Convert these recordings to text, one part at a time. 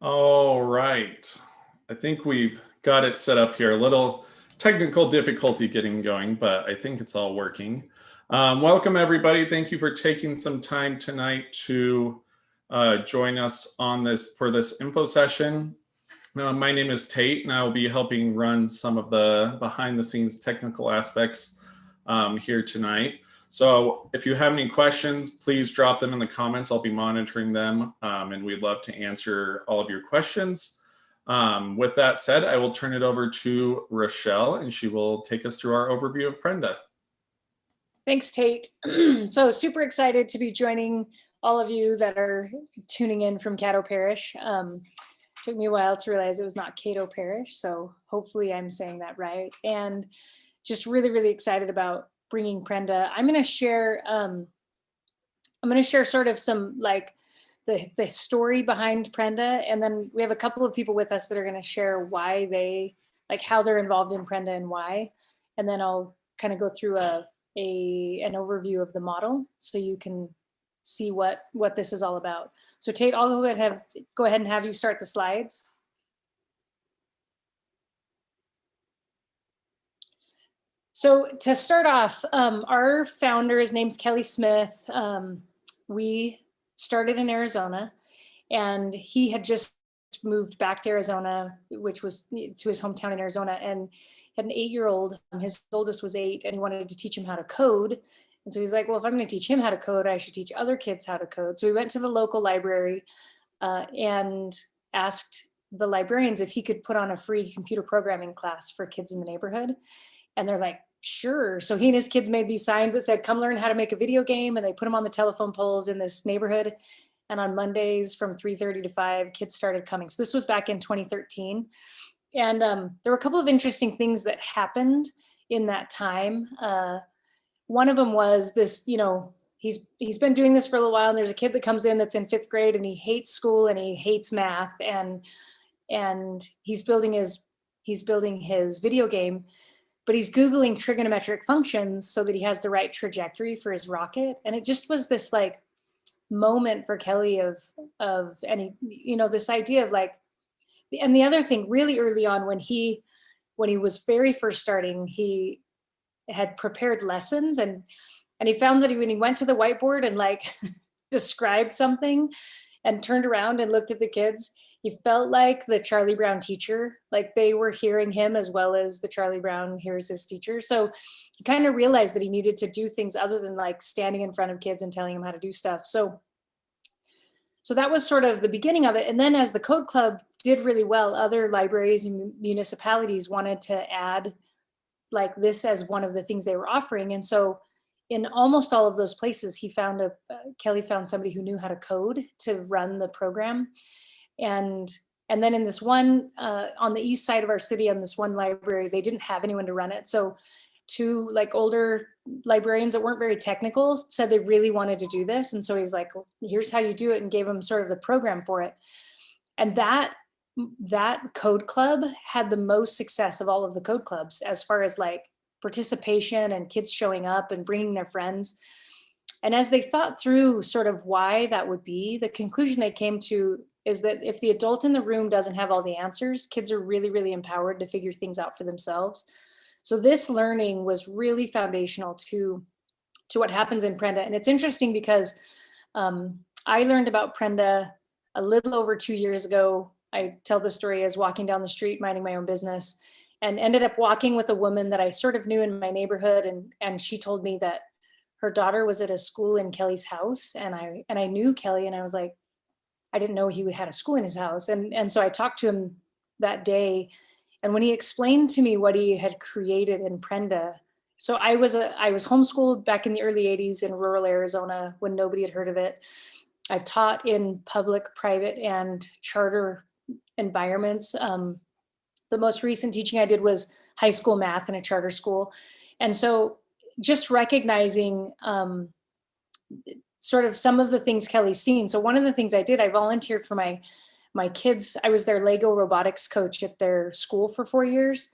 All right. I think we've got it set up here. A little technical difficulty getting going, but I think it's all working. Welcome, everybody. Thank you for taking some time tonight to join us on for this info session. My name is Tate, and I'll be helping run some of the behind-the-scenes technical aspects here tonight. So if you have any questions, please drop them in the comments. I'll be monitoring them, and we'd love to answer all of your questions. With that said, I will turn it over to Rochelle, and she will take us through our overview of Prenda. Thanks, Tate. So super excited to be joining all of you that are tuning in from Caddo Parish. Took me a while to realize it was not Caddo Parish, so hopefully I'm saying that right. And just really, really excited about bringing Prenda. I'm going to share sort of some like the story behind Prenda, and then we have a couple of people with us that are going to share why they how they're involved in Prenda and why. And then I'll kind of go through an overview of the model so you can see what this is all about. So Tate, I'll go ahead and have you start the slides. So to start off, our founder, his name's Kelly Smith. We started in Arizona, and he had just moved back to Arizona, which was to his hometown in Arizona, and had an 8-year-old. His oldest was 8, and he wanted to teach him how to code. And so he's like, well, if I'm going to teach him how to code, I should teach other kids how to code. So we went to the local library and asked the librarians if he could put on a free computer programming class for kids in the neighborhood. And they're like, sure. So he and his kids made these signs that said, come learn how to make a video game. And they put them on the telephone poles in this neighborhood. And on Mondays from 3:30 to 5, kids started coming. So this was back in 2013. And there were a couple of interesting things that happened in that time. One of them was this, he's been doing this for a little while, and there's a kid that comes in that's in 5th grade, and he hates school and he hates math, and he's building his video game, but he's Googling trigonometric functions so that he has the right trajectory for his rocket. And it just was this like moment for Kelly of this idea of like, and the other thing really early on when he was very first starting, he had prepared lessons, and he found that when he went to the whiteboard and like described something and turned around and looked at the kids, he felt like the Charlie Brown teacher, like they were hearing him as well as the Charlie Brown hears his teacher. So he kind of realized that he needed to do things other than like standing in front of kids and telling them how to do stuff. So that was sort of the beginning of it. And then as the Code Club did really well, other libraries and municipalities wanted to add like this as one of the things they were offering. And so in almost all of those places, Kelly found somebody who knew how to code to run the program. And then in this one, on the east side of our city, on this one library, they didn't have anyone to run it. So 2 like older librarians that weren't very technical said they really wanted to do this. And so he's like, well, here's how you do it, and gave them sort of the program for it. And that Code Club had the most success of all of the Code Clubs as far as like participation and kids showing up and bringing their friends. And as they thought through sort of why that would be, the conclusion they came to is that if the adult in the room doesn't have all the answers, kids are really, really empowered to figure things out for themselves. So this learning was really foundational to what happens in Prenda. And it's interesting because I learned about Prenda a little over 2 years ago. I tell the story as walking down the street, minding my own business, and ended up walking with a woman that I sort of knew in my neighborhood. And she told me that her daughter was at a school in Kelly's house. And I knew Kelly, and I was like, I didn't know he had a school in his house. And so I talked to him that day. And when he explained to me what he had created in Prenda, so I was homeschooled back in the early 80s in rural Arizona when nobody had heard of it. I've taught in public, private, and charter environments. The most recent teaching I did was high school math in a charter school. And so just recognizing sort of some of the things Kelly's seen. So one of the things I did, I volunteered for my kids. I was their Lego robotics coach at their school for 4 years.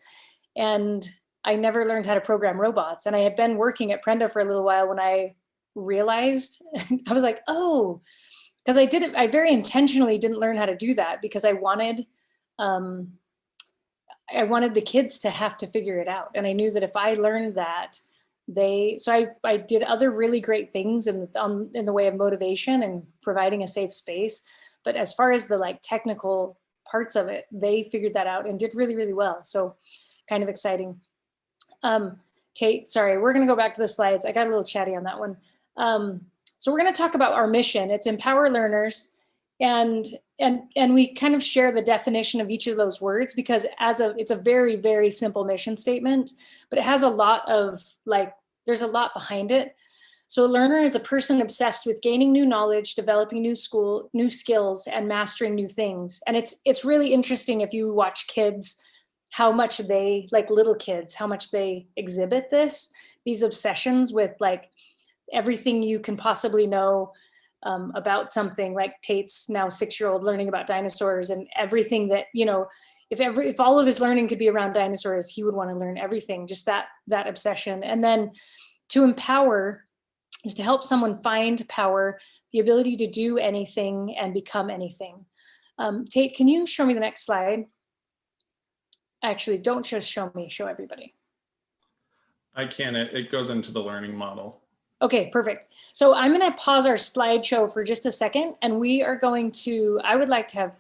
And I never learned how to program robots. And I had been working at Prenda for a little while when I realized, I was like, oh, because I very intentionally didn't learn how to do that because I wanted the kids to have to figure it out. And I knew that if I learned that, I did other really great things in the way of motivation and providing a safe space. But as far as the like technical parts of it, they figured that out and did really, really well. So kind of exciting. Tate, sorry, we're going to go back to the slides. I got a little chatty on that one. So we're going to talk about our mission. It's empower learners. And we kind of share the definition of each of those words because it's a very, very simple mission statement, but it has a lot of there's a lot behind it. So a learner is a person obsessed with gaining new knowledge, developing new skills, and mastering new things. And it's really interesting if you watch kids, how much they, like little kids, how much they exhibit these obsessions with like everything you can possibly know about something. Like Tate's now 6-year-old learning about dinosaurs and everything that, if all of his learning could be around dinosaurs, he would want to learn everything, just that obsession. And then to empower is to help someone find power, the ability to do anything and become anything. Tate, can you show me the next slide? Actually, don't just show me, show everybody. I can, it goes into the learning model. Okay, perfect. So I'm going to pause our slideshow for just a second, and we are going to, I would like to have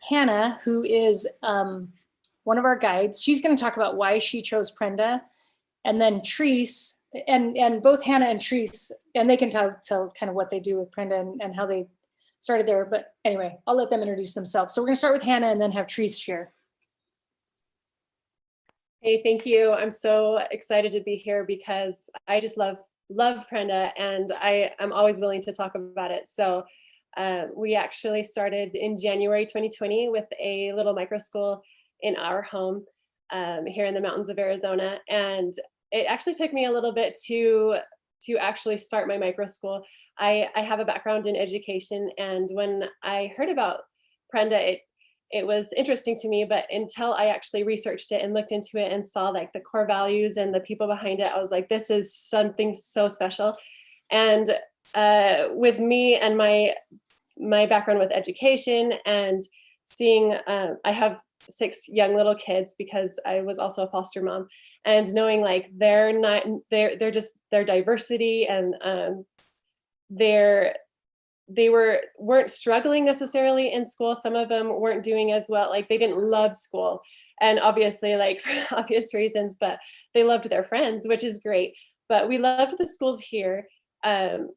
Hannah, who is one of our guides. She's going to talk about why she chose Prenda, and then Treese, and both Hannah and Treese, and they can tell kind of what they do with Prenda and how they started there. But anyway, I'll let them introduce themselves. So we're going to start with Hannah and then have Treese share. Hey, thank you. I'm so excited to be here because I just love Prenda, and I am always willing to talk about it. So we actually started in January 2020 with a little micro school in our home here in the mountains of Arizona. And it actually took me a little bit to actually start my micro school. I have a background in education, and when I heard about Prenda, it was interesting to me, but until I actually researched it and looked into it and saw like the core values and the people behind it, I was like, this is something so special. And with me and my background with education and seeing, I have 6 young little kids because I was also a foster mom, and knowing like their diversity and they weren't struggling necessarily in school. Some of them weren't doing as well. Like they didn't love school, and obviously like for obvious reasons, but they loved their friends, which is great. But we loved the schools here. But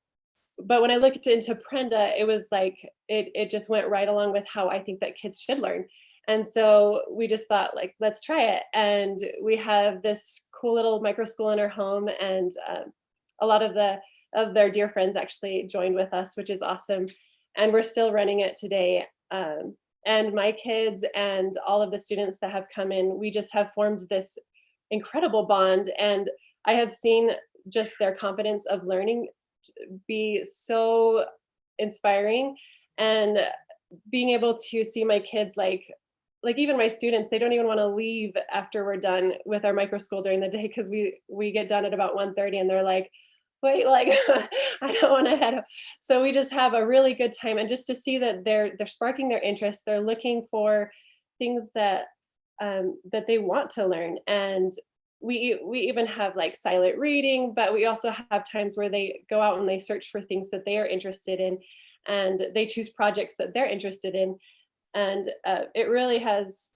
when I looked into Prenda, it was like, it just went right along with how I think that kids should learn. And so we just thought like, let's try it. And we have this cool little micro school in our home, and a lot of their dear friends actually joined with us, which is awesome. And we're still running it today. And my kids and all of the students that have come in, we just have formed this incredible bond. And I have seen just their confidence of learning be so inspiring, and being able to see my kids, like even my students, they don't even want to leave after we're done with our micro school during the day, because we get done at about 1:30 and they're like, wait, like I don't want to head up. So we just have a really good time, and just to see that they're sparking their interest, they're looking for things that they want to learn. And we even have like silent reading, but we also have times where they go out and they search for things that they are interested in, and they choose projects that they're interested in. And it really has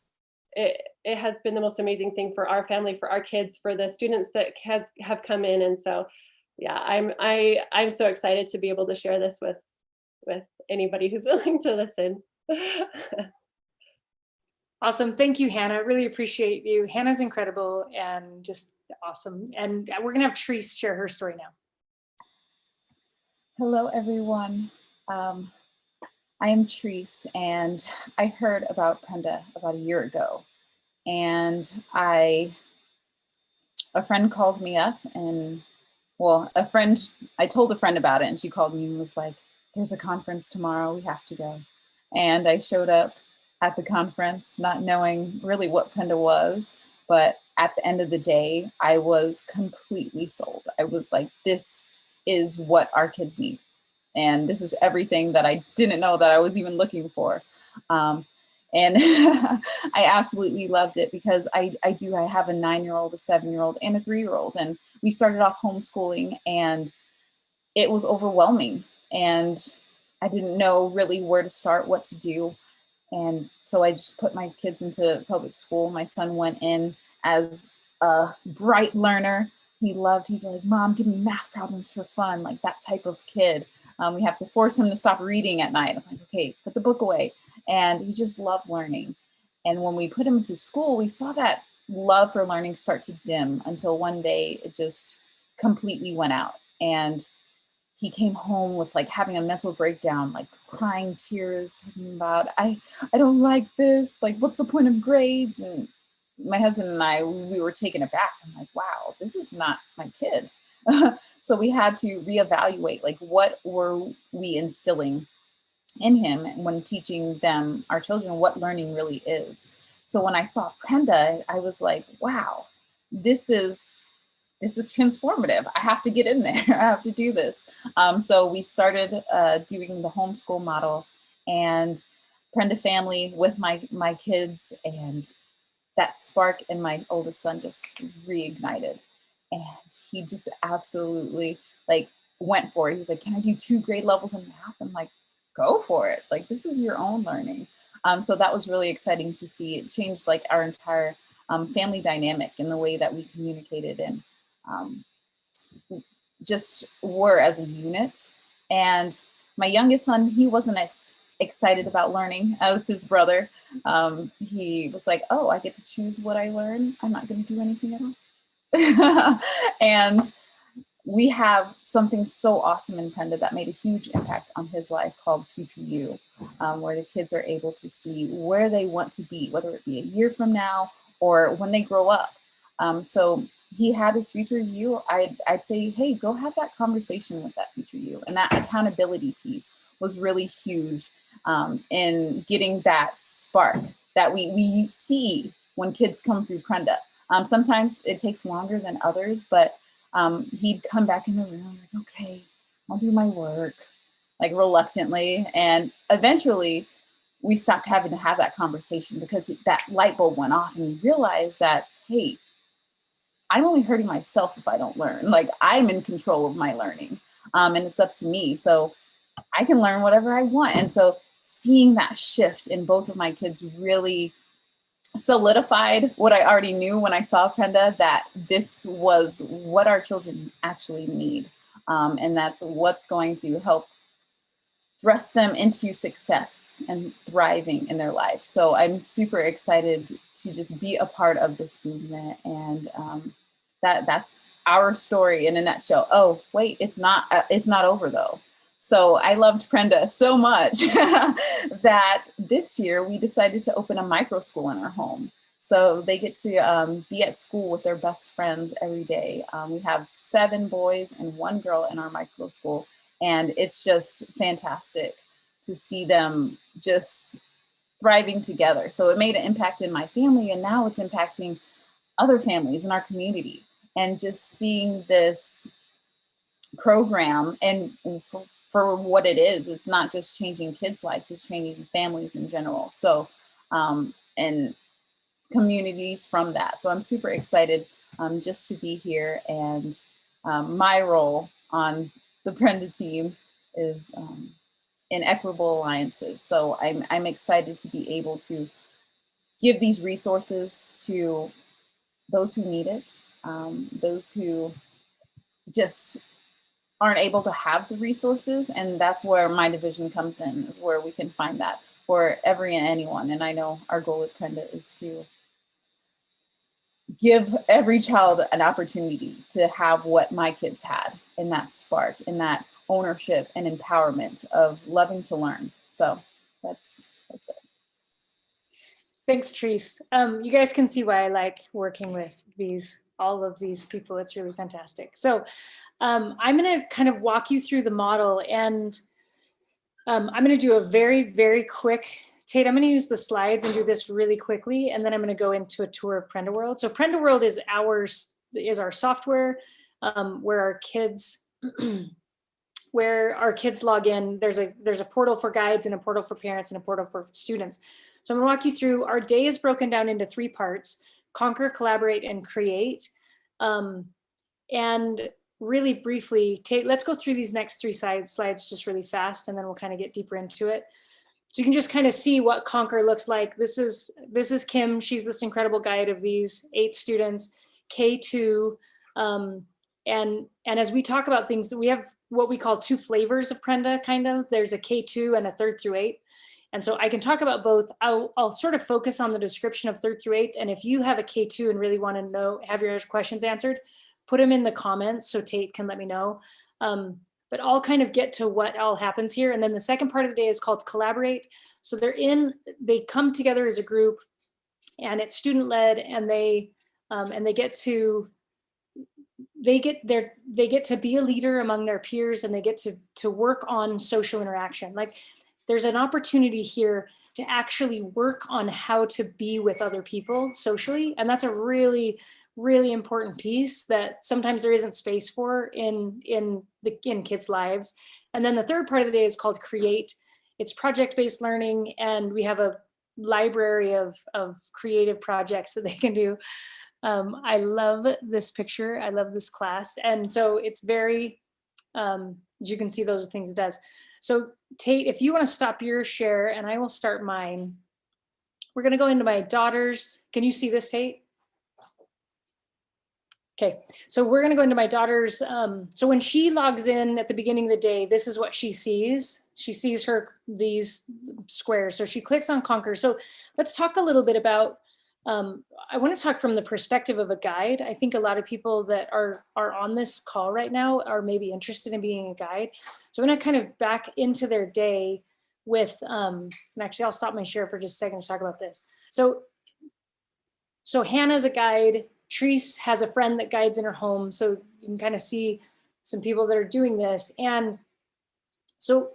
it has been the most amazing thing for our family, for our kids, for the students that have come in. And so yeah, I'm so excited to be able to share this with anybody who's willing to listen. Awesome. Thank you, Hannah. Really appreciate you. Hannah's incredible and just awesome. And we're going to have Treese share her story now. Hello, everyone. I am Treese, and I heard about Prenda about a year ago. And a friend called me up, and I told a friend about it, and she called me and was like, there's a conference tomorrow, we have to go. And I showed up at the conference, not knowing really what Prenda was, but at the end of the day, I was completely sold. I was like, this is what our kids need. And this is everything that I didn't know that I was even looking for. And I absolutely loved it because I have a 9-year-old, a 7-year-old, and a 3-year-old. And we started off homeschooling, and it was overwhelming. And I didn't know really where to start, what to do. And so I just put my kids into public school. My son went in as a bright learner. He'd be like, Mom, give me math problems for fun, like that type of kid. We have to force him to stop reading at night. I'm like, okay, put the book away. And he just loved learning. And when we put him to school, we saw that love for learning start to dim until one day it just completely went out. And he came home with like having a mental breakdown, like crying tears, talking about, I don't like this. Like, what's the point of grades? And my husband and I, we were taken aback. I'm like, wow, this is not my kid. So we had to reevaluate, like, what were we instilling in him when teaching them, our children, what learning really is. So when I saw Prenda, I was like, wow, this is transformative. I have to get in there. I have to do this. So we started doing the homeschool model and Prenda family with my kids, and that spark in my oldest son just reignited. And he just absolutely like went for it. He was like, can I do 2 grade levels in math? I'm like, go for it. Like, this is your own learning. So that was really exciting to see. It changed like our entire family dynamic in the way that we communicated and just were as a unit. And my youngest son, he wasn't as excited about learning as his brother. He was like, oh, I get to choose what I learn. I'm not going to do anything at all. And we have something so awesome in Prenda that made a huge impact on his life called Future You, where the kids are able to see where they want to be, whether it be a year from now or when they grow up. So he had his future you. I'd say, hey, go have that conversation with that future you. And that accountability piece was really huge in getting that spark that we see when kids come through Prenda. Sometimes it takes longer than others, but he'd come back in the room like, okay, I'll do my work, like reluctantly. And eventually we stopped having to have that conversation because that light bulb went off and we realized that, hey, I'm only hurting myself if I don't learn. Like, I'm in control of my learning, and it's up to me. So I can learn whatever I want. And so seeing that shift in both of my kids really solidified what I already knew when I saw Prenda, that this was what our children actually need. And that's what's going to help thrust them into success and thriving in their life. So I'm super excited to just be a part of this movement. And that's our story in a nutshell. Oh, wait, it's not over though. So I loved Prenda so much that this year we decided to open a micro school in our home. So they get to be at school with their best friends every day. We have 7 boys and 1 girl in our micro school. And it's just fantastic to see them just thriving together. So it made an impact in my family, and now it's impacting other families in our community. And just seeing this program and for what it is, it's not just changing kids' lives, it's changing families in general. So, and communities from that. So I'm super excited just to be here. And my role on the Prenda team is in equitable alliances. So I'm excited to be able to give these resources to those who need it, those who just aren't able to have the resources. And that's where my division comes in, is where we can find that for every and anyone. And I know our goal at Prenda is to give every child an opportunity to have what my kids had, in that spark, in that ownership and empowerment of loving to learn. So that's it. Thanks, Therese. You guys can see why I like working with all of these people. It's really fantastic. So I'm going to kind of walk you through the model, and I'm going to do a very, very quick, Tate, I'm going to use the slides and do this really quickly, and then I'm going to go into a tour of Prenda World. So Prenda World is our software where our kids where our kids log in. There's a portal for guides and a portal for parents and a portal for students. So I'm gonna walk you through. Our day is broken down into 3 parts: conquer, collaborate, and create. And really briefly, let's go through these next 3 slides just really fast, and then we'll kind of get deeper into it. So you can just kind of see what conquer looks like. This is Kim. She's this incredible guide of these 8 students, K2. And as we talk about things, we have what we call 2 flavors of Prenda, kind of. There's a K2 and a 3rd through 8. And so I can talk about both. I'll sort of focus on the description of 3rd through 8. And if you have a K2 and really want to have your questions answered, put them in the comments so Tate can let me know. But I'll kind of get to what all happens here. And then the second part of the day is called collaborate. So they come together as a group, and it's student led, and they get to be a leader among their peers, and they get to work on social interaction. Like, there's an opportunity here to actually work on how to be with other people socially. And that's a really, really important piece that sometimes there isn't space for in kids' lives. And then the third part of the day is called create. It's project-based learning, and we have a library of creative projects that they can do. I love this picture. I love this class. And so it's very, as you can see, those are things it does. So Tate, if you want to stop your share, and I will start mine. We're going to go into my daughter's. Can you see this, Tate? Okay, so we're going to go into my daughter's. So when she logs in at the beginning of the day, this is what she sees. She sees these squares. So she clicks on Conquer. So let's talk a little bit about, I want to talk from the perspective of a guide. I think a lot of people that are on this call right now are maybe interested in being a guide. So I'm going to kind of back into their day with, and actually I'll stop my share for just a second to talk about this. So Hannah's a guide. Treese has a friend that guides in her home. So you can kind of see some people that are doing this. And so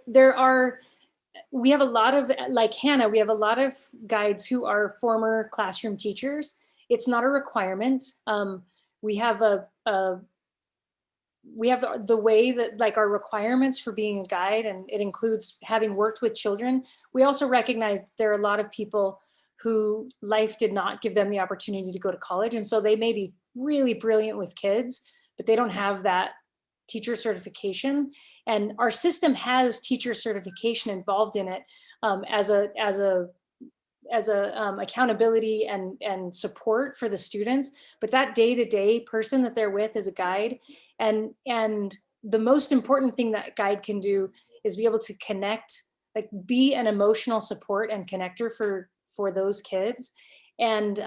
we have a lot of, like Hannah, we have a lot of guides who are former classroom teachers. It's not a requirement. We have the way that, like, our requirements for being a guide, and it includes having worked with children. We also recognize there are a lot of people who life did not give them the opportunity to go to college. And so they may be really brilliant with kids, but they don't have that teacher certification. And our system has teacher certification involved in it as accountability and support for the students. But that day-to-day person that they're with is a guide. And the most important thing that guide can do is be able to connect, like, be an emotional support and connector for those kids, and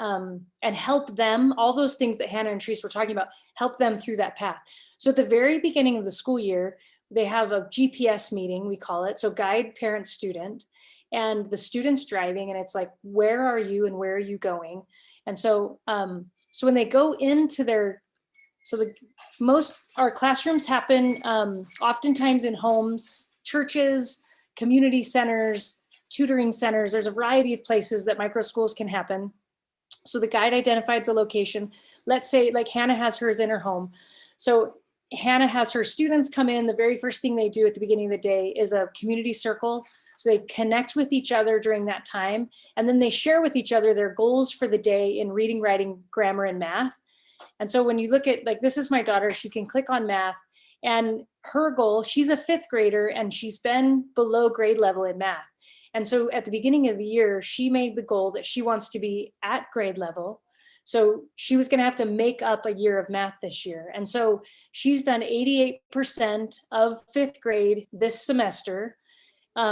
help them, all those things that Hannah and Treese were talking about, help them through that path. So at the very beginning of the school year, they have a GPS meeting, we call it. So guide, parent, student, and the student's driving, and it's like, where are you and where are you going? And so, so when they go into our classrooms happen oftentimes in homes, churches, community centers, tutoring centers. There's a variety of places that micro schools can happen. So the guide identifies a location. Let's say, like, Hannah has hers in her home. So Hannah has her students come in. The very first thing they do at the beginning of the day is a community circle. So they connect with each other during that time. And then they share with each other their goals for the day in reading, writing, grammar, and math. And so when you look at, like, this is my daughter, she can click on math, and her goal, she's a 5th grader, and she's been below grade level in math. And so at the beginning of the year, she made the goal that she wants to be at grade level. So she was going to have to make up a year of math this year. And so she's done 88% of 5th grade this semester.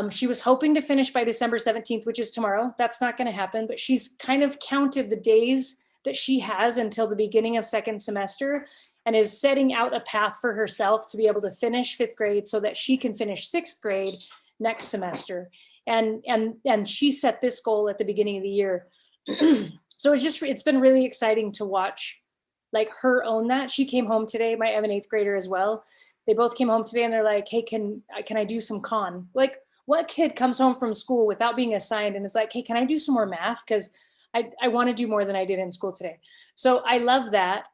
She was hoping to finish by December 17th, which is tomorrow. That's not going to happen, but she's kind of counted the days that she has until the beginning of 2nd semester, and is setting out a path for herself to be able to finish 5th grade so that she can finish 6th grade next semester. And she set this goal at the beginning of the year. So it's been really exciting to watch, like, her own that. She came home today. I have an 8th grader as well. They both came home today, and they're like, hey, can I do some con? Like, what kid comes home from school without being assigned and is like, hey, can I do some more math? Because I want to do more than I did in school today. So I love that.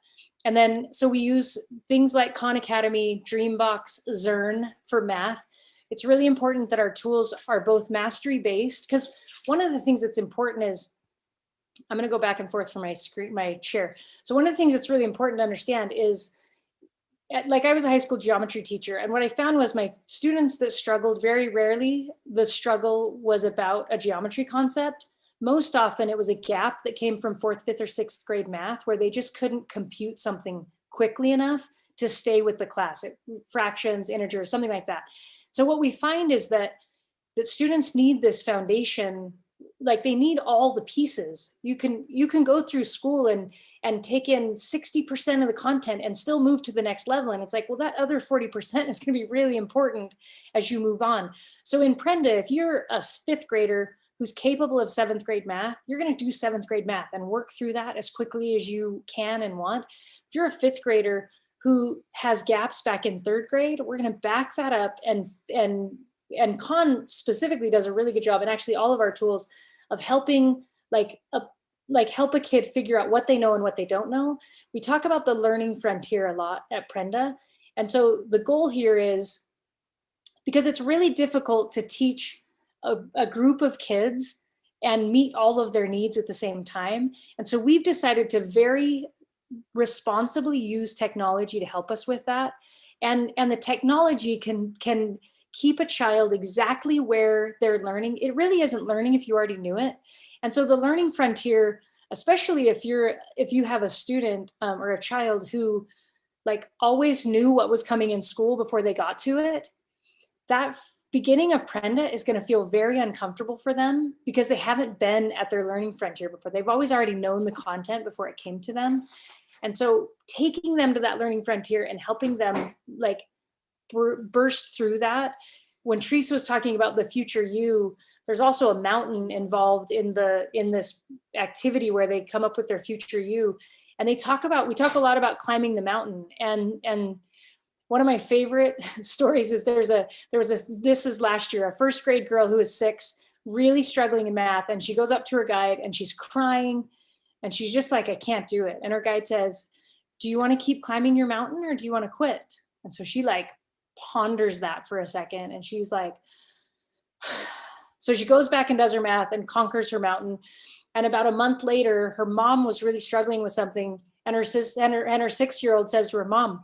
And then, so we use things like Khan Academy, Dreambox, Zern for math. It's really important that our tools are both mastery based, because one of the things that's important is, I'm going to go back and forth from my chair. So one of the things that's really important to understand is, like, I was a high school geometry teacher, and what I found was my students that struggled, very rarely the struggle was about a geometry concept. Most often it was a gap that came from 4th, 5th, or 6th grade math, where they just couldn't compute something quickly enough to stay with the class, fractions, integers, something like that. So what we find is that students need this foundation, like they need all the pieces. You can go through school and take in 60% of the content and still move to the next level. And it's like, well, that other 40% is going to be really important as you move on. So in Prenda, if you're a 5th grader who's capable of 7th grade math, you're going to do 7th grade math and work through that as quickly as you can and want. If you're a 5th grader who has gaps back in 3rd grade, we're going to back that up, and Khan specifically does a really good job, and actually all of our tools, of helping help a kid figure out what they know and what they don't know. We talk about the learning frontier a lot at Prenda. And so the goal here is, because it's really difficult to teach a group of kids and meet all of their needs at the same time. And so we've decided to very responsibly use technology to help us with that. And the technology can keep a child exactly where they're learning. It really isn't learning if you already knew it. And so the learning frontier, especially if you have a student or a child who like always knew what was coming in school before they got to it, that beginning of Prenda is going to feel very uncomfortable for them, because they haven't been at their learning frontier before. They've always already known the content before it came to them. And so taking them to that learning frontier and helping them like burst through that. When Teresa was talking about the future you, there's also a mountain involved in this activity where they come up with their future you. And we talk a lot about climbing the mountain. And one of my favorite stories is this is last year, a 1st grade girl who is 6, really struggling in math. And she goes up to her guide and she's crying and she's just like, I can't do it. And her guide says, do you want to keep climbing your mountain or do you want to quit? And so she like ponders that for a second. And she's like, so she goes back and does her math and conquers her mountain. And about a month later, her mom was really struggling with something. And her 6-year-old says to her mom,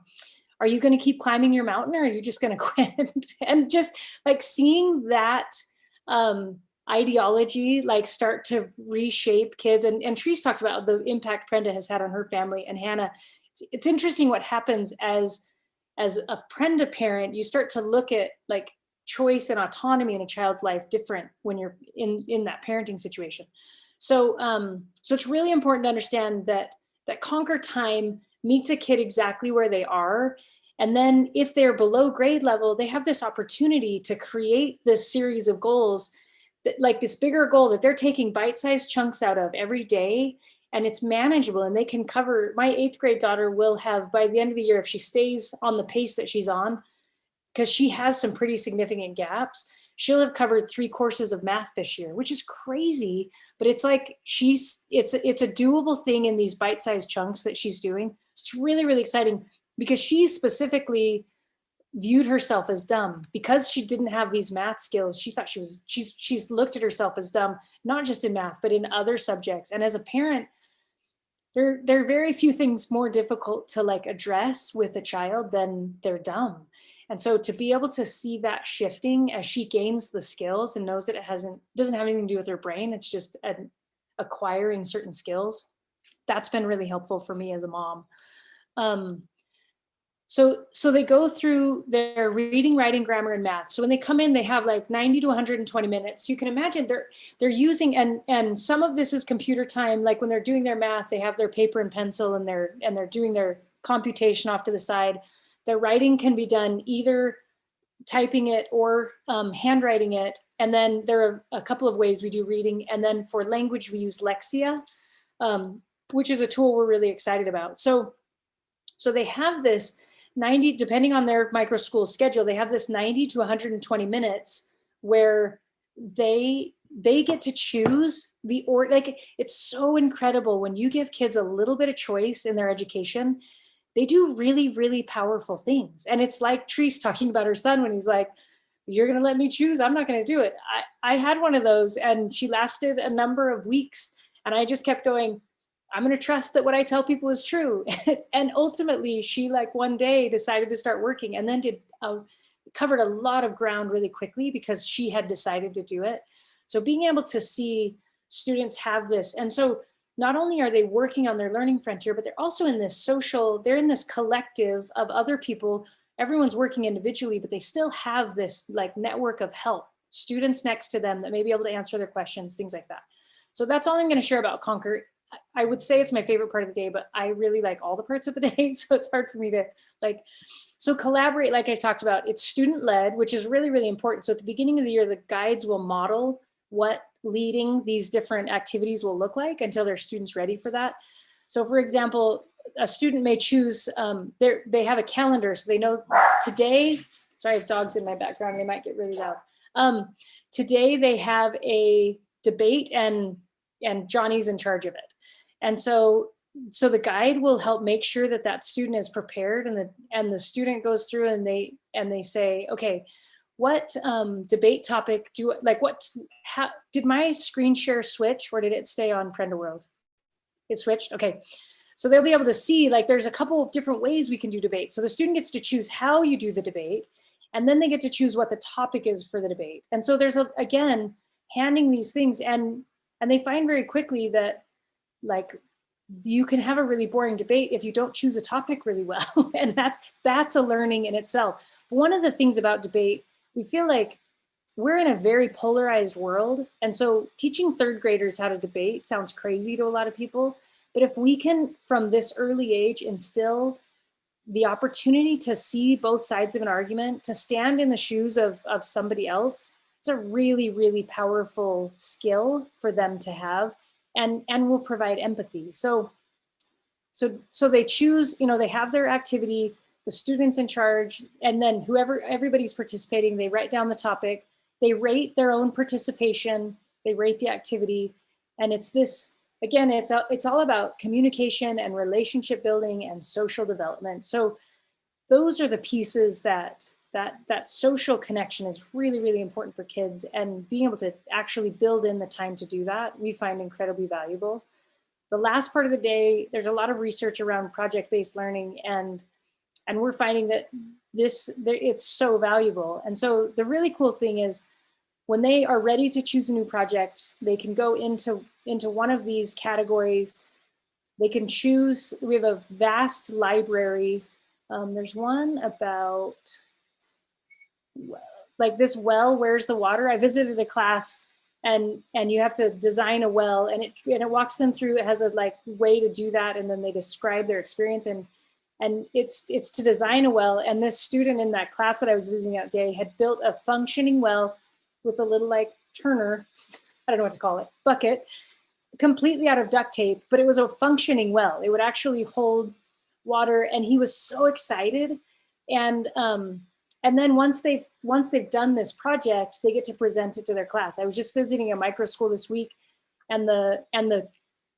are you going to keep climbing your mountain or are you just going to quit? And just like seeing that ideology like start to reshape kids. And Teresa talks about the impact Prenda has had on her family. And Hannah, it's interesting what happens as a Prenda parent. You start to look at like choice and autonomy in a child's life different when you're in that parenting situation. So it's really important to understand that Conquer Time meets a kid exactly where they are. And then if they're below grade level, they have this opportunity to create this series of goals, that, like this bigger goal that they're taking bite-sized chunks out of every day, and it's manageable and they can cover. My 8th grade daughter will have, by the end of the year, if she stays on the pace that she's on, because she has some pretty significant gaps, she'll have covered 3 courses of math this year, which is crazy. But it's like it's a doable thing in these bite-sized chunks that she's doing. It's really, really exciting, because she specifically viewed herself as dumb because she didn't have these math skills. She thought she's looked at herself as dumb, not just in math, but in other subjects. And as a parent, there are very few things more difficult to like address with a child than they're dumb. And so to be able to see that shifting as she gains the skills and knows that it doesn't have anything to do with her brain, it's just acquiring certain skills, that's been really helpful for me as a mom. So they go through their reading, writing, grammar, and math. So when they come in, they have like 90 to 120 minutes. You can imagine they're using, and some of this is computer time. Like when they're doing their math, they have their paper and pencil and they're doing their computation off to the side. Their writing can be done either typing it or handwriting it. And then there are a couple of ways we do reading. And then for language, we use Lexia, which is a tool we're really excited about. So they have this 90, depending on their micro school schedule, they have this 90 to 120 minutes where they get to choose like, it's so incredible when you give kids a little bit of choice in their education. they do really, really powerful things. And it's like Treese talking about her son when he's like, you're going to let me choose. I'm not going to do it. I had one of those and she lasted a number of weeks. And I just kept going, I'm going to trust that what I tell people is true. And ultimately she like one day decided to start working and then covered a lot of ground really quickly because she had decided to do it. So being able to see students have this. And so not only are they working on their learning frontier, but they're also in this they're in this collective of other people. Everyone's working individually, but they still have this like network of help, students next to them that may be able to answer their questions, things like that. So that's all I'm going to share about Conquer. I would say it's my favorite part of the day, but I really like all the parts of the day. So it's hard for me to like, so collaborate, like I talked about, it's student led, which is really, really important. So at the beginning of the year, the guides will model what leading these different activities will look like until their students ready for that. So for example, a student may choose, they have a calendar, so they know today, sorry, I have dogs in my background, they might get really loud. Today they have a debate and Johnny's in charge of it. And so the guide will help make sure that that student is prepared, and the student goes through and they say, okay, what debate topic how did my screen share switch or did it stay on Prenda World? It switched, okay. So they'll be able to see like there's a couple of different ways we can do debate. So the student gets to choose how you do the debate, and then they get to choose what the topic is for the debate. And so there's again, handing these things and they find very quickly that like you can have a really boring debate if you don't choose a topic really well. And that's a learning in itself. But one of the things about debate, we feel like we're in a very polarized world. And so teaching third graders how to debate sounds crazy to a lot of people. But if we can, from this early age, instill the opportunity to see both sides of an argument, to stand in the shoes of somebody else, it's a really, really powerful skill for them to have, and will provide empathy. So they choose, they have their activity, the student's in charge, and then everybody's participating, they write down the topic, they rate their own participation, they rate the activity, and it's this, again, it's all about communication and relationship building and social development. So those are the pieces that social connection is really, really important for kids, and being able to actually build in the time to do that, we find incredibly valuable. The last part of the day, there's a lot of research around project-based learning, and we're finding that it's so valuable. And so the really cool thing is when they are ready to choose a new project, they can go into one of these categories. They can choose, we have a vast library. There's one about like this well, where's the water? I visited a class and you have to design a well, and it walks them through, it has a like way to do that, and then they describe their experience, and it's to design a well. And this student in that class that I was visiting that day had built a functioning well with a little like turner, I don't know what to call it, bucket, completely out of duct tape, but it was a functioning well. It would actually hold water, and he was so excited. And then once they've done this project, they get to present it to their class. I was just visiting a micro school this week, and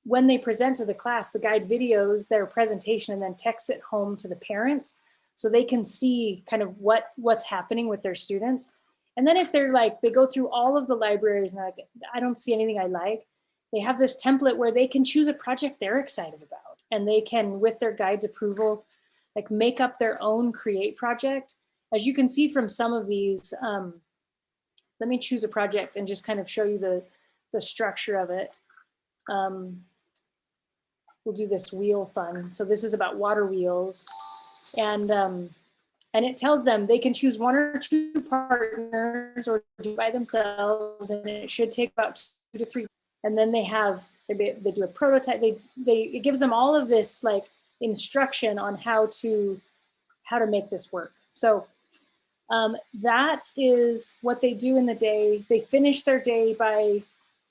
when they present to the class, the guide videos their presentation and then texts it home to the parents so they can see kind of what's happening with their students. And then if they're like, they go through all of the libraries and they're like, I don't see anything I like, they have this template where they can choose a project they're excited about, and they can, with their guide's approval, like make up their own create project. As you can see from some of these, let me choose a project and just kind of show you the structure of it. We'll do this wheel fun. So this is about water wheels, and it tells them they can choose one or two partners or do by themselves, and it should take about 2 to 3. And then they do a prototype. It gives them all of this like instruction on how to make this work. So that is what they do in the day. They finish their day by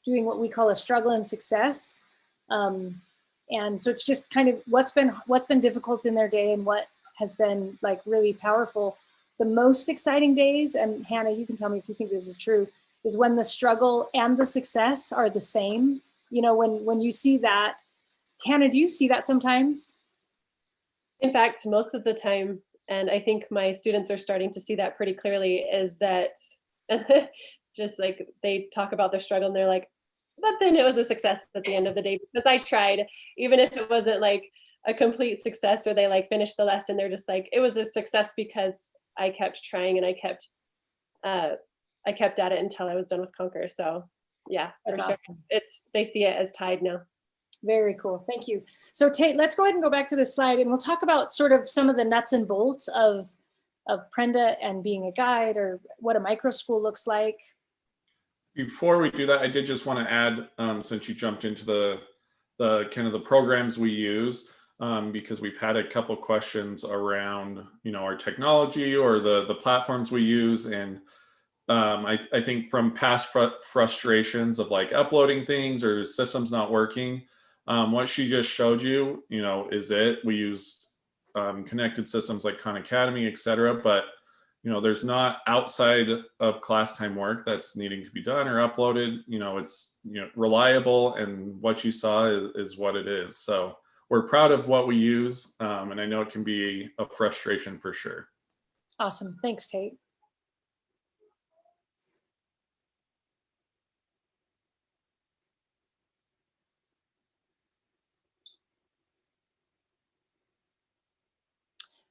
doing what we call a struggle and success. And so it's just kind of what's been difficult in their day and what has been like really powerful. The most exciting days, and Hannah, you can tell me if you think this is true, is when the struggle and the success are the same. When you see that. Hannah, do you see that sometimes? In fact, most of the time, and I think my students are starting to see that pretty clearly, is that just like they talk about their struggle and they're like, but then it was a success at the end of the day because I tried, even if it wasn't like a complete success or they like finished the lesson, they're just like, it was a success because I kept trying and I kept at it until I was done with Conquer. So yeah, for That's sure. awesome. They see it as tied now. Very cool. Thank you. So Tate, let's go ahead and go back to this slide and we'll talk about sort of some of the nuts and bolts of Prenda and being a guide, or what a micro school looks like. Before we do that, I did just want to add, since you jumped into the kind of the programs we use, because we've had a couple questions around, our technology or the platforms we use. And I think from past frustrations of like uploading things or systems not working, what she just showed you, is it. We use connected systems like Khan Academy, et cetera, but there's not outside of class time work that's needing to be done or uploaded. It's reliable, and what you saw is what it is. So we're proud of what we use, and I know it can be a frustration for sure. Awesome. Thanks, Tate.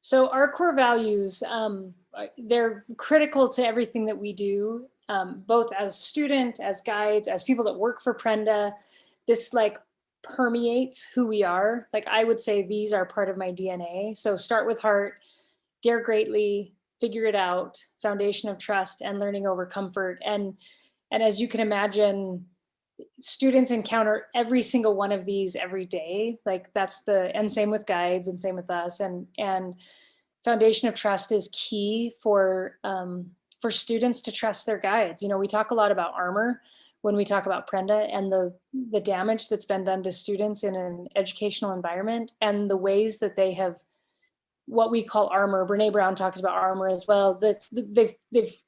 So our core values, they're critical to everything that we do, both as student, as guides, as people that work for Prenda. This like permeates who we are. Like I would say these are part of my DNA. So start with heart, dare greatly, figure it out, foundation of trust, and learning over comfort. And as you can imagine, students encounter every single one of these every day. Like that's and same with guides and same with us. And foundation of trust is key for students to trust their guides. We talk a lot about armor when we talk about Prenda and the damage that's been done to students in an educational environment and the ways that they have what we call armor. Brene Brown talks about armor as well. They've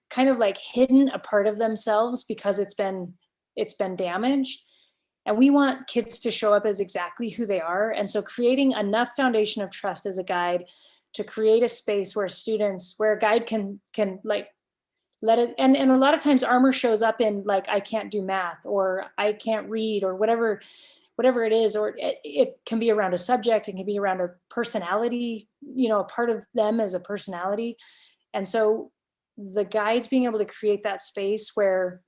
kind of like hidden a part of themselves because it's been damaged. And we want kids to show up as exactly who they are. And so creating enough foundation of trust as a guide to create a space where a guide can like let it, and a lot of times armor shows up in like, I can't do math or I can't read or whatever it is, or it can be around a subject, it can be around a personality, a part of them as a personality. And so the guides being able to create that space where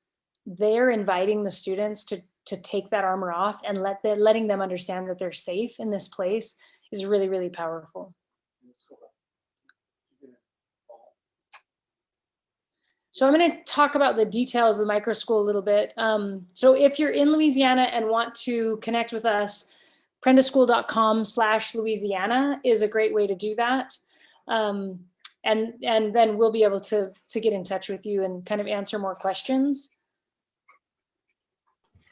they're inviting the students to take that armor off and letting them understand that they're safe in this place is really, really powerful. So I'm going to talk about the details of the micro school a little bit. So if you're in Louisiana and want to connect with us, prendaschool.com/Louisiana is a great way to do that. And then we'll be able to get in touch with you and kind of answer more questions.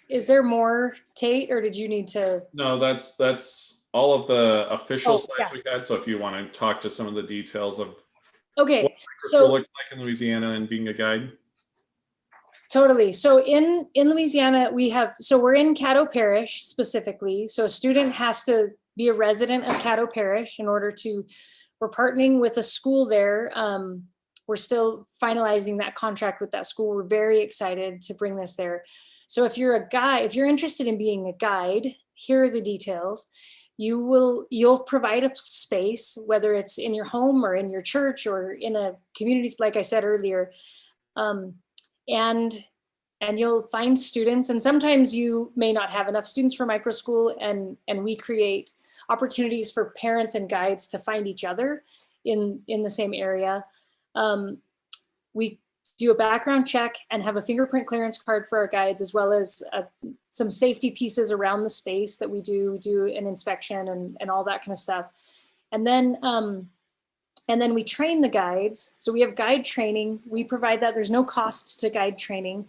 Is there more, Tate, or did you need to? No, that's all of the official slides yeah. we had. So if you want to talk to some of the details of Okay, what microschool looks like in Louisiana and being a guide. Totally. So in Louisiana, we're in Caddo Parish specifically. So a student has to be a resident of Caddo Parish in order we're partnering with a school there. We're still finalizing that contract with that school. We're very excited to bring this there. So if you're interested in being a guide, here are the details. You'll provide a space, whether it's in your home or in your church or in a community, like I said earlier, and you'll find students. And sometimes you may not have enough students for micro school, and we create opportunities for parents and guides to find each other in the same area. We do a background check and have a fingerprint clearance card for our guides, as well as some safety pieces around the space that we do an inspection and all that kind of stuff. And then we train the guides. So we have guide training. We provide that. There's no cost to guide training.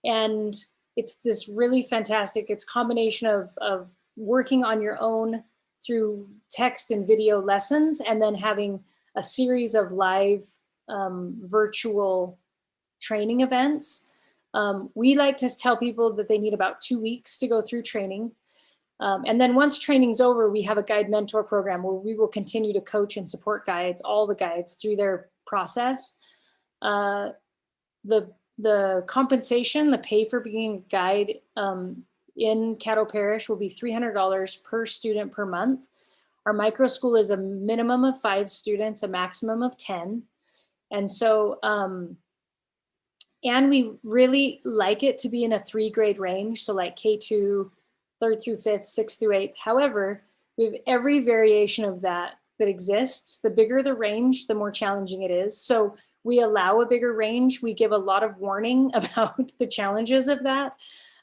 And it's this really fantastic, it's combination of working on your own through text and video lessons, and then having a series of live virtual training events. We like to tell people that they need about 2 weeks to go through training. And then once training's over, we have a guide mentor program where we will continue to coach and support guides, all the guides through their process. The compensation, the pay for being a guide in Caddo Parish will be $300 per student per month. Our micro school is a minimum of 5 students, a maximum of 10. And so, and we really like it to be in a 3-grade range. So like K2, 3rd through 5th, 6th through 8th. However, we have every variation of that exists. The bigger the range, the more challenging it is. So we allow a bigger range. We give a lot of warning about the challenges of that.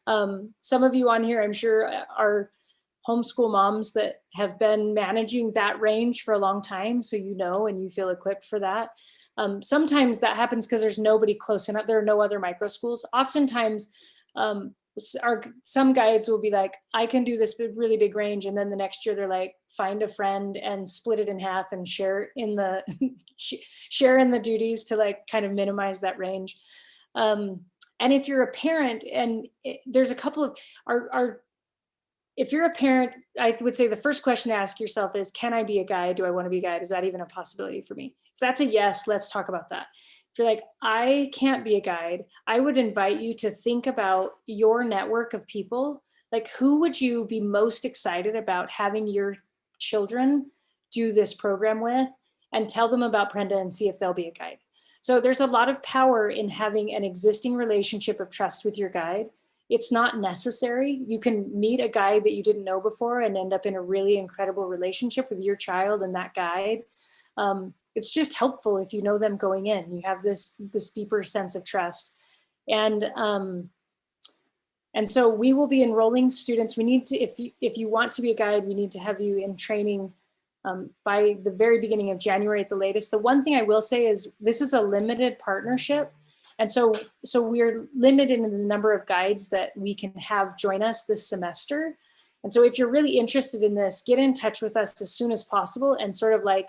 Some of you on here, I'm sure, are homeschool moms that have been managing that range for a long time. So you know, and you feel equipped for that. Sometimes that happens because there's nobody close enough. There are no other micro schools. Oftentimes, some guides will be like, I can do this really big range. And then the next year they're like, find a friend and split it in half and share in the share in the duties to like kind of minimize that range. And if you're a parent, and there's a couple of if you're a parent, I would say the first question to ask yourself is, can I be a guide? Do I want to be a guide? Is that even a possibility for me? If that's a yes, let's talk about that. If you're like, I can't be a guide, I would invite you to think about your network of people. Like, who would you be most excited about having your children do this program with, and tell them about Prenda and see if they'll be a guide. So there's a lot of power in having an existing relationship of trust with your guide. It's not necessary. You can meet a guide that you didn't know before and end up in a really incredible relationship with your child and that guide. It's just helpful if you know them going in. You have this deeper sense of trust. And so we will be enrolling students. We need to, if you want to be a guide, we need to have you in training by the very beginning of January at the latest. The one thing I will say is this is a limited partnership. And so we're limited in the number of guides that we can have join us this semester. And so if you're really interested in this, get in touch with us as soon as possible and sort of like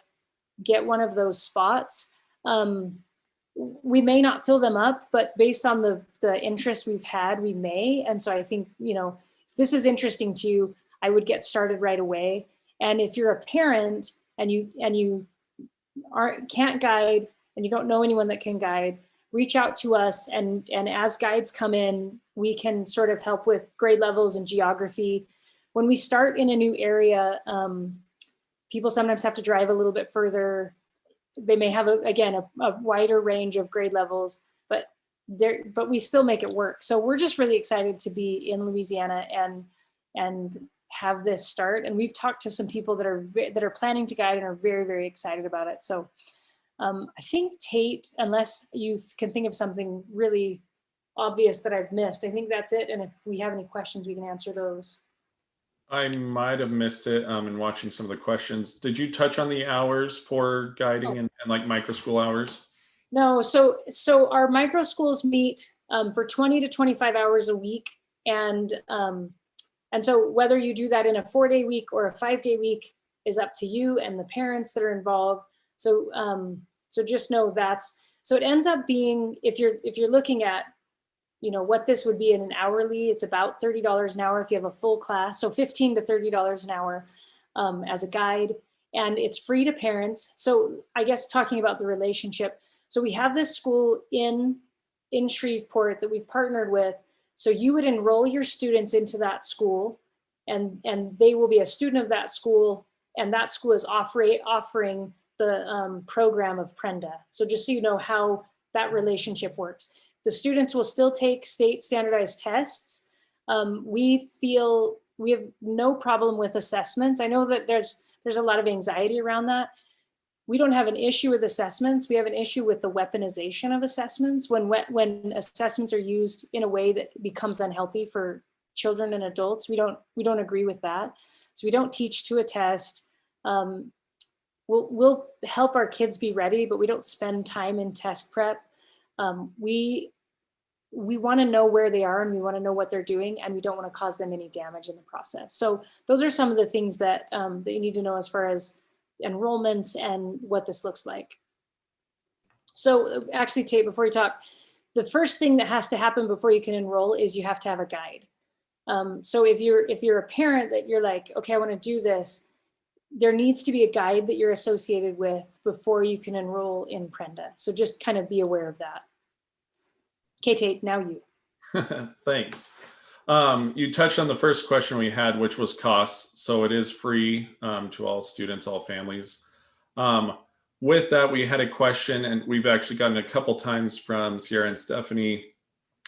get one of those spots. We may not fill them up, but based on the interest we've had, we may. And so I think, if this is interesting to you, I would get started right away. And if you're a parent and you can't guide and you don't know anyone that can guide, reach out to us, and as guides come in, we can sort of help with grade levels and geography. When we start in a new area, people sometimes have to drive a little bit further. They may have a wider range of grade levels, but we still make it work. So we're just really excited to be in Louisiana and have this start. And we've talked to some people that are planning to guide and are very, very excited about it. So I think, Tate, unless you can think of something really obvious that I've missed, I think that's it. And if we have any questions, we can answer those. I might have missed it in watching some of the questions. Did you touch on the hours for guiding and like micro school hours? No, so our micro schools meet for 20 to 25 hours a week. And so whether you do that in a 4-day week or a 5-day week is up to you and the parents that are involved. So just know so it ends up being, if you're looking at, what this would be in an hourly, it's about $30 an hour if you have a full class. So $15 to $30 an hour as a guide, and it's free to parents. So I guess talking about the relationship. So we have this school in Shreveport that we've partnered with. So you would enroll your students into that school, and they will be a student of that school, and that school is offering the program of Prenda. So just so you know how that relationship works. The students will still take state standardized tests. We feel we have no problem with assessments. I know that there's a lot of anxiety around that. We don't have an issue with assessments. We have an issue with the weaponization of assessments. When assessments are used in a way that becomes unhealthy for children and adults, we don't agree with that. So we don't teach to a test. We'll help our kids be ready, but we don't spend time in test prep. We want to know where they are, and we want to know what they're doing, and we don't want to cause them any damage in the process. So those are some of the things that you need to know as far as enrollments and what this looks like. So actually, Tate, before you talk, the first thing that has to happen before you can enroll is you have to have a guide. So if you're a parent that you're like, okay, I want to do this, there needs to be a guide that you're associated with before you can enroll in Prenda. So just kind of be aware of that. Kate, now you. Thanks. You touched on the first question we had, which was costs. So it is free to all students, all families. With that, we had a question, and we've actually gotten a couple times from Sierra and Stephanie.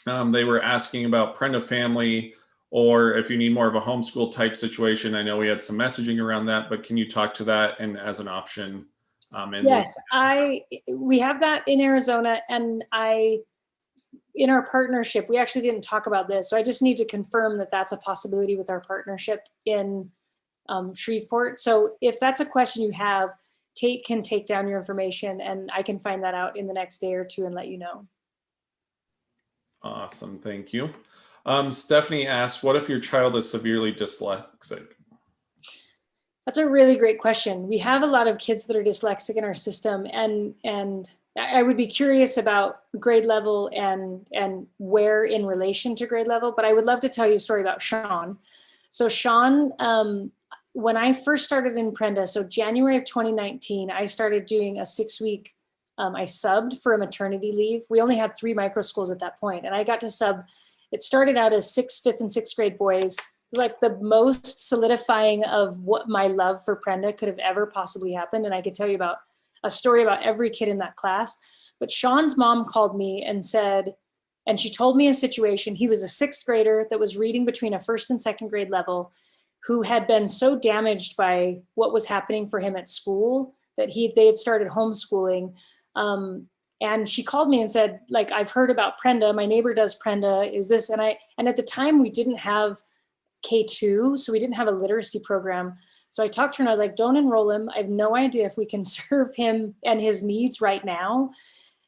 They were asking about Prenda Family, or if you need more of a homeschool type situation. I know we had some messaging around that, but can you talk to that and as an option? Yes, we have that in Arizona, and in our partnership, we actually didn't talk about this, so I just need to confirm that that's a possibility with our partnership in Shreveport. So if that's a question you have, Tate can take down your information, and I can find that out in the next day or two and let you know. Awesome, thank you. Stephanie asked, what if your child is severely dyslexic? That's a really great question. We have a lot of kids that are dyslexic in our system, and I would be curious about grade level and where in relation to grade level, but I would love to tell you a story about Sean. So Sean, when I first started in Prenda, so January of 2019, I started doing a 6-week, I subbed for a maternity leave. We only had 3 microschools at that point, and I got to sub. It started out as 6th, 5th, and 6th grade boys. It was like the most solidifying of what my love for Prenda could have ever possibly happened. And I could tell you about a story about every kid in that class. But Sean's mom called me and said, and she told me a situation. He was a 6th grader that was reading between a 1st and 2nd grade level, who had been so damaged by what was happening for him at school that they had started homeschooling. And she called me and said, like, I've heard about Prenda. My neighbor does Prenda. Is this? And at the time we didn't have K2, so we didn't have a literacy program. So I talked to her and I was like, don't enroll him. I have no idea if we can serve him and his needs right now.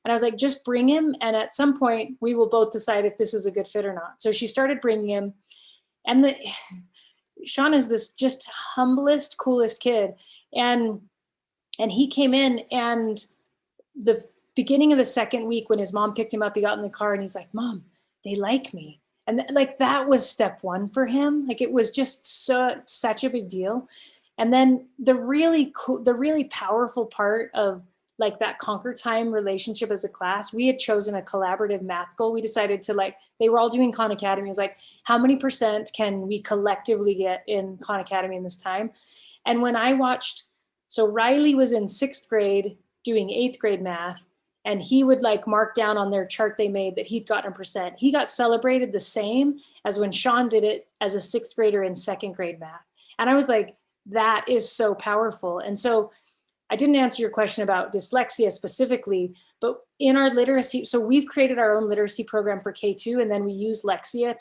And I was like, just bring him. And at some point we will both decide if this is a good fit or not. So she started bringing him, and Sean is this just humblest, coolest kid. And he came in, and the beginning of the 2nd week when his mom picked him up, he got in the car and he's like, Mom, they like me. And like, that was step 1 for him. Like, it was just such a big deal. And then the really powerful part of like that Conquer Time relationship as a class, we had chosen a collaborative math goal. We decided to, they were all doing Khan Academy. It was like, how many % can we collectively get in Khan Academy in this time? And when I watched, so Riley was in 6th grade doing 8th grade math, and he would mark down on their chart they made that he'd gotten a %. He got celebrated the same as when Sean did it as a 6th grader in 2nd grade math. And I was like, that is so powerful. And so I didn't answer your question about dyslexia specifically, but in our literacy, so we've created our own literacy program for K2, and then we use Lexia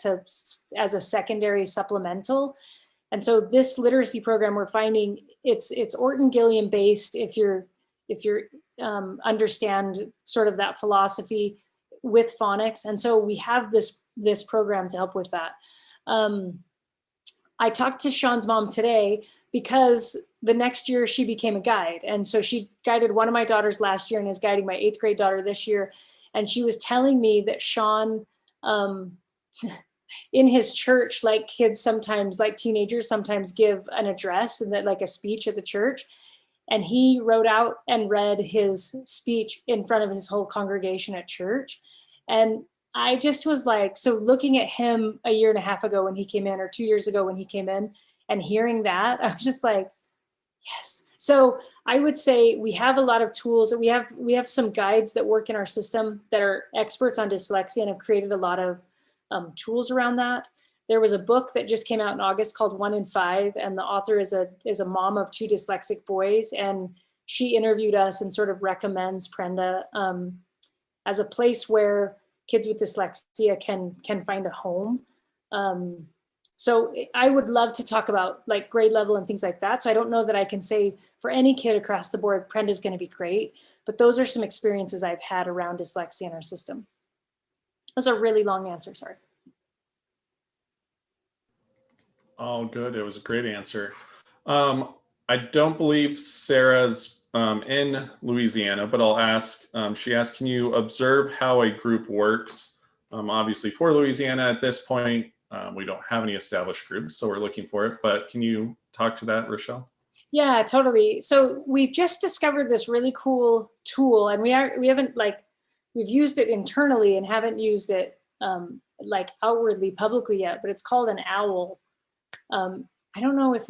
as a secondary supplemental. And so this literacy program, we're finding it's Orton Gilliam based if you're understand sort of that philosophy with phonics. And so we have this program to help with that. I talked to Sean's mom today because the next year she became a guide. And so she guided one of my daughters last year and is guiding my 8th grade daughter this year. And she was telling me that Sean, in his church, like kids sometimes, like teenagers sometimes give an address and that like a speech at the church. And he wrote out and read his speech in front of his whole congregation at church. And I just was like, so looking at him a year and a half ago when he came in, or 2 years ago when he came in, and hearing that, I was just like, yes. So I would say we have a lot of tools. We have some guides that work in our system that are experts on dyslexia and have created a lot of tools around that. There was a book that just came out in August called 1 in 5, and the author is a mom of 2 dyslexic boys, and she interviewed us and sort of recommends Prenda as a place where kids with dyslexia can find a home. So I would love to talk about like grade level and things like that. So I don't know that I can say for any kid across the board, Prenda is going to be great, but those are some experiences I've had around dyslexia in our system. That's a really long answer, sorry. All good. It was a great answer. I don't believe Sarah's in Louisiana, but I'll ask. She asked, can you observe how a group works? Obviously for Louisiana at this point, we don't have any established groups, so we're looking for it. But can you talk to that, Rochelle? Yeah, totally. So we've just discovered this really cool tool, and we've used it internally and haven't used it like outwardly publicly yet, but it's called an owl. I don't know if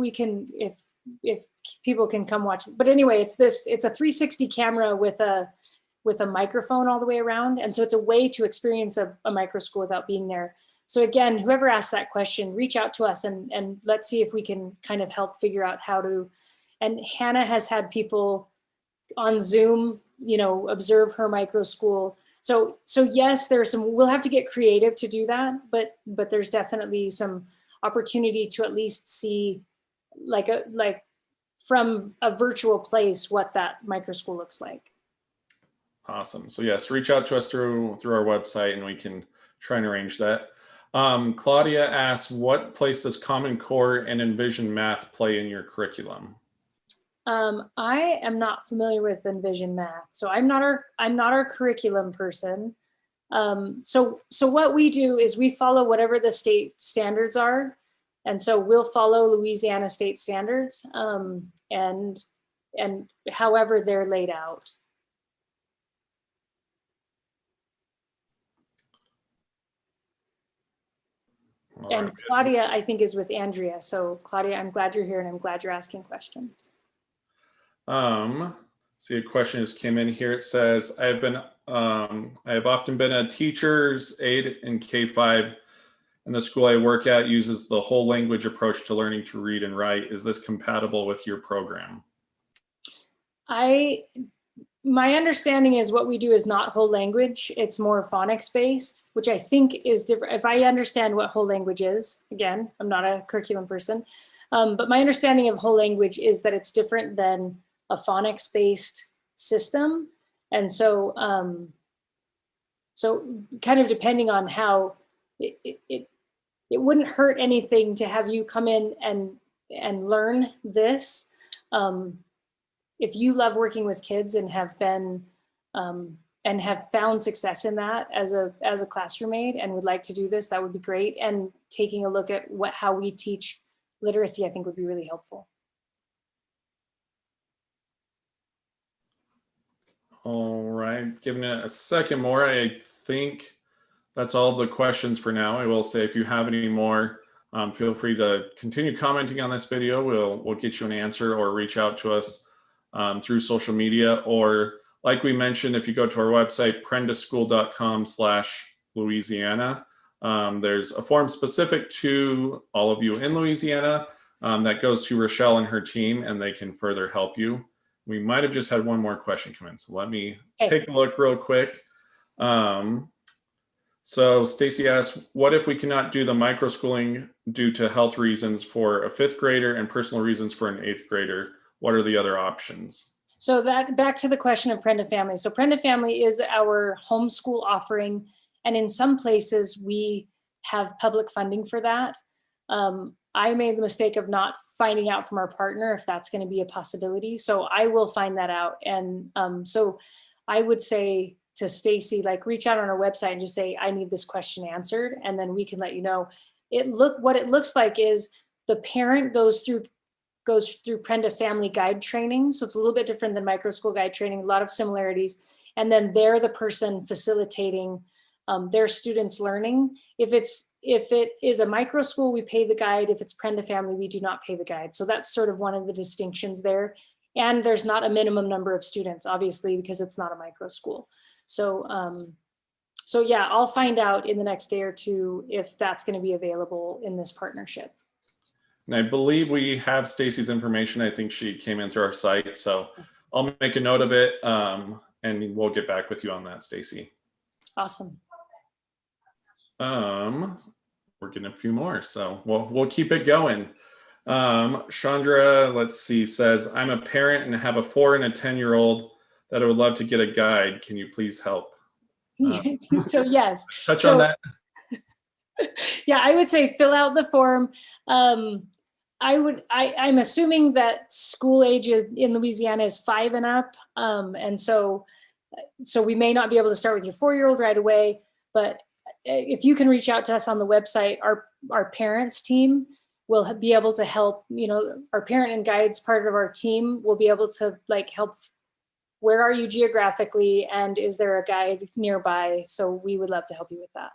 people can come watch, but anyway, it's a 360 camera with a microphone all the way around. And so it's a way to experience a micro school without being there. So again, whoever asked that question, reach out to us and let's see if we can kind of help figure out how to. And Hannah has had people on Zoom, observe her micro school. So yes, we'll have to get creative to do that, but there's definitely some opportunity to at least see like from a virtual place what that micro school looks like. Awesome. So yes, reach out to us through our website and we can try and arrange that. Claudia asks, what place does Common Core and Envision Math play in your curriculum? I am not familiar with Envision Math, so I'm not our curriculum person. So what we do is we follow whatever the state standards are, and so we'll follow Louisiana state standards, and however they're laid out. And Claudia, I think, is with Andrea. So Claudia, I'm glad you're here and I'm glad you're asking questions. See, a question just came in here. It says, I have often been a teacher's aide in K-5, and the school I work at uses the whole language approach to learning to read and write. Is this compatible with your program? My understanding is what we do is not whole language. It's more phonics based, which I think is different. If I understand what whole language is, again, I'm not a curriculum person, but my understanding of whole language is that it's different than a phonics based system. And so, kind of depending on how it wouldn't hurt anything to have you come in and learn this. If you love working with kids and have been and have found success in that as a classroom aide and would like to do this, that would be great. And taking a look at how we teach literacy, I think would be really helpful. All right, giving it a second more. I think that's all the questions for now. I will say if you have any more, feel free to continue commenting on this video. We'll get you an answer or reach out to us through social media, or like we mentioned, if you go to our website, prendaschool.com/Louisiana, there's a form specific to all of you in Louisiana that goes to Rochelle and her team, and they can further help you. We might have just had one more question come in, so let me take a look real quick. So Stacy asks, what if we cannot do the microschooling due to health reasons for a 5th grader and personal reasons for an 8th grader? What are the other options? So that back to the question of Prenda Family. So Prenda Family is our homeschool offering. And in some places we have public funding for that. I made the mistake of not finding out from our partner if that's going to be a possibility. So I will find that out. And so I would say to Stacy, like, reach out on our website and just say, I need this question answered. And then we can let you know. What it looks like is the parent goes through Prenda Family Guide training. So it's a little bit different than micro school guide training, a lot of similarities. And then they're the person facilitating their students learning. If it is a micro school, we pay the guide. If it's Prenda Family, we do not pay the guide. So that's sort of one of the distinctions there. And there's not a minimum number of students, obviously, because it's not a micro school. So, so yeah, I'll find out in the next day or two if that's going to be available in this partnership. And I believe we have Stacy's information. I think she came in through our site. So I'll make a note of it and we'll get back with you on that, Stacy. Awesome. We're getting a few more, so we'll keep it going. Chandra, let's see, says, I'm a parent and have a 4 and a 10-year-old that I would love to get a guide. Can you please help? So yes. Touch on that. Yeah, I would say fill out the form. I'm assuming that school age in Louisiana is 5 and up. And so we may not be able to start with your 4-year-old right away, but if you can reach out to us on the website, our parents team will be able to help. Our parent and guides part of our team will be able to like help. Where are you geographically, and is there a guide nearby? So we would love to help you with that.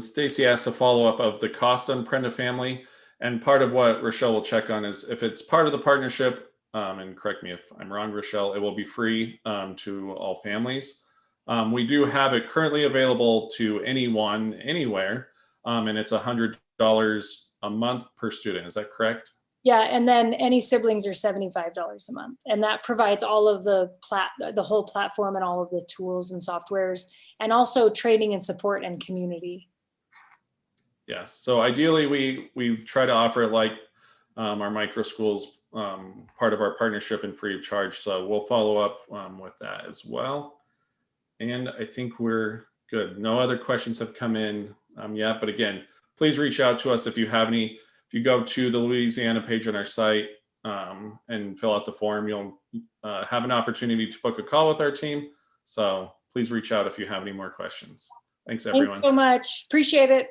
Stacy asked a follow-up of the cost on Prenda Family, and part of what Rochelle will check on is if it's part of the partnership, and correct me if I'm wrong, Rochelle, it will be free to all families. We do have it currently available to anyone, anywhere, and it's $100 a month per student. Is that correct? Yeah, and then any siblings are $75 a month, and that provides all of the whole platform and all of the tools and softwares, and also training and support and community. Yes. So ideally, we try to offer it like our micro schools, part of our partnership and free of charge. So we'll follow up with that as well. And I think we're good. No other questions have come in yet. But again, please reach out to us if you have any. If you go to the Louisiana page on our site and fill out the form, you'll have an opportunity to book a call with our team. So please reach out if you have any more questions. Thanks, everyone. Thanks so much. Appreciate it.